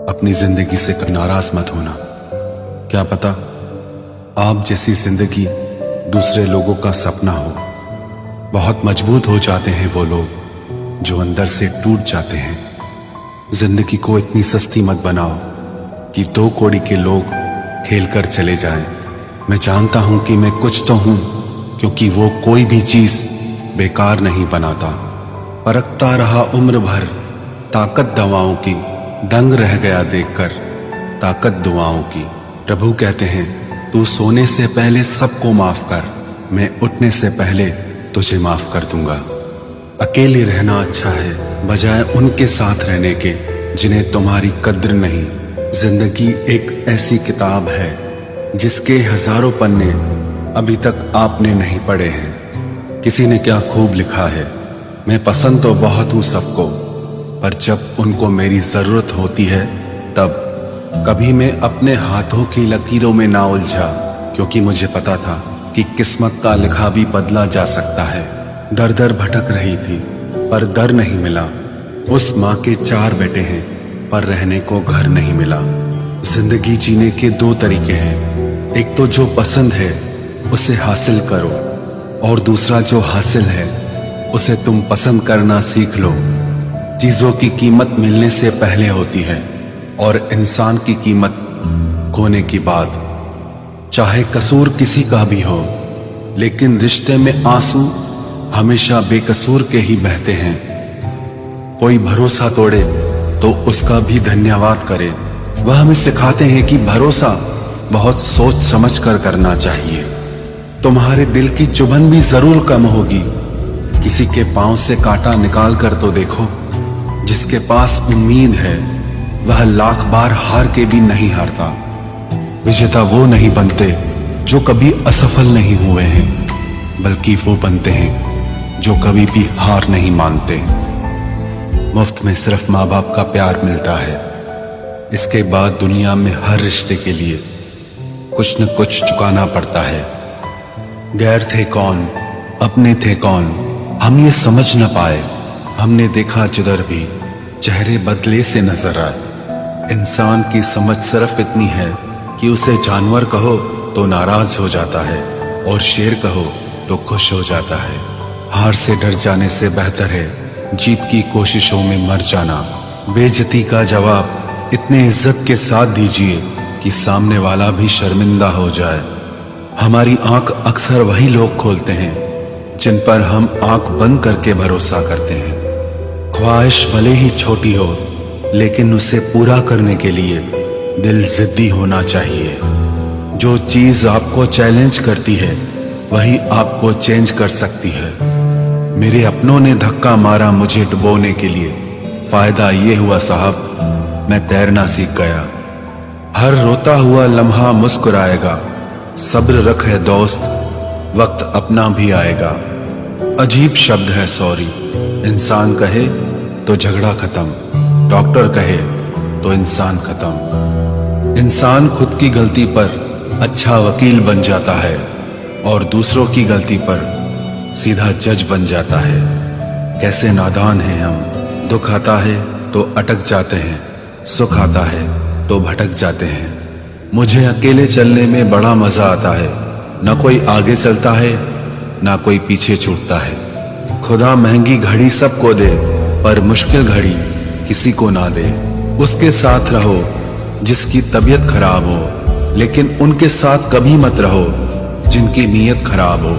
अपनी जिंदगी से कभी नाराज मत होना। क्या पता आप जैसी जिंदगी दूसरे लोगों का सपना हो। बहुत मजबूत हो जाते हैं वो लोग जो अंदर से टूट जाते हैं। जिंदगी को इतनी सस्ती मत बनाओ कि दो कौड़ी के लोग खेल कर चले जाएं। मैं जानता हूं कि मैं कुछ तो हूं, क्योंकि वो कोई भी चीज बेकार नहीं बनाता। परखता रहा उम्र भर ताकत दवाओं की, दंग रह गया देखकर ताकत दुआओं की। प्रभु कहते हैं तू सोने से पहले सबको माफ कर, मैं उठने से पहले तुझे माफ कर दूंगा। अकेले रहना अच्छा है बजाय उनके साथ रहने के जिन्हें तुम्हारी कद्र नहीं। जिंदगी एक ऐसी किताब है जिसके हजारों पन्ने अभी तक आपने नहीं पढ़े हैं। किसी ने क्या खूब लिखा है, मैं पसंद तो बहुत हूं सबको, पर जब उनको मेरी जरूरत होती है तब। कभी मैं अपने हाथों की लकीरों में ना उलझा, क्योंकि मुझे पता था कि किस्मत का लिखा भी बदला जा सकता है। दर दर भटक रही थी पर दर नहीं मिला। उस माँ के 4 बेटे हैं पर रहने को घर नहीं मिला। जिंदगी जीने के 2 तरीके हैं, एक तो जो पसंद है उसे हासिल करो, और दूसरा जो हासिल है उसे तुम पसंद करना सीख लो। चीजों की कीमत मिलने से पहले होती है और इंसान की कीमत खोने की बाद। चाहे कसूर किसी का भी हो, लेकिन रिश्ते में आंसू हमेशा बेकसूर के ही बहते हैं। कोई भरोसा तोड़े तो उसका भी धन्यवाद करे। वह हमें सिखाते हैं कि भरोसा बहुत सोच समझ कर करना चाहिए। तुम्हारे दिल की चुभन भी जरूर कम होगी। किसी के पांव से कांटा निकाल कर तो देखो। जिसके पास उम्मीद है वह लाख बार हार के भी नहीं हारता। विजेता वो नहीं बनते जो कभी असफल नहीं हुए हैं, बल्कि वो बनते हैं जो कभी भी हार नहीं मानते। मुफ्त में सिर्फ माँ बाप का प्यार मिलता है। इसके बाद दुनिया में हर रिश्ते के लिए कुछ न कुछ चुकाना पड़ता है। गैर थे कौन, अपने थे कौन, हम ये समझ न पाए। हमने देखा जिधर भी चेहरे बदले से नजर आए। इंसान की समझ सिर्फ इतनी है कि उसे जानवर कहो तो नाराज हो जाता है और शेर कहो तो खुश हो जाता है। हार से डर जाने से बेहतर है जीत की कोशिशों में मर जाना। बेइज्जती का जवाब इतने इज्जत के साथ दीजिए कि सामने वाला भी शर्मिंदा हो जाए। हमारी आंख अक्सर वही लोग खोलते हैं जिन पर हम आंख बंद करके भरोसा करते हैं। ख्वाहिश भले ही छोटी हो, लेकिन उसे पूरा करने के लिए दिल जिद्दी होना चाहिए। जो चीज आपको चैलेंज करती है वही आपको चेंज कर सकती है। मेरे अपनों ने धक्का मारा मुझे डुबोने के लिए, फायदा ये हुआ साहब मैं तैरना सीख गया। हर रोता हुआ लम्हा मुस्कुराएगा, सब्र रख है दोस्त, वक्त अपना भी आएगा। अजीब शब्द है सॉरी, इंसान कहे तो झगड़ा खत्म, डॉक्टर कहे तो इंसान खत्म। इंसान खुद की गलती पर अच्छा वकील बन जाता है और दूसरों की गलती पर सीधा जज बन जाता है। कैसे नादान हैं हम। दुख आता है तो अटक जाते हैं, सुख आता है तो भटक जाते हैं। मुझे अकेले चलने में बड़ा मजा आता है। न कोई आगे चलता है ना कोई पीछे छूटता है। खुदा महंगी घड़ी सबको दे, पर मुश्किल घड़ी किसी को ना दे। उसके साथ रहो जिसकी तबीयत खराब हो, लेकिन उनके साथ कभी मत रहो जिनकी नीयत खराब हो।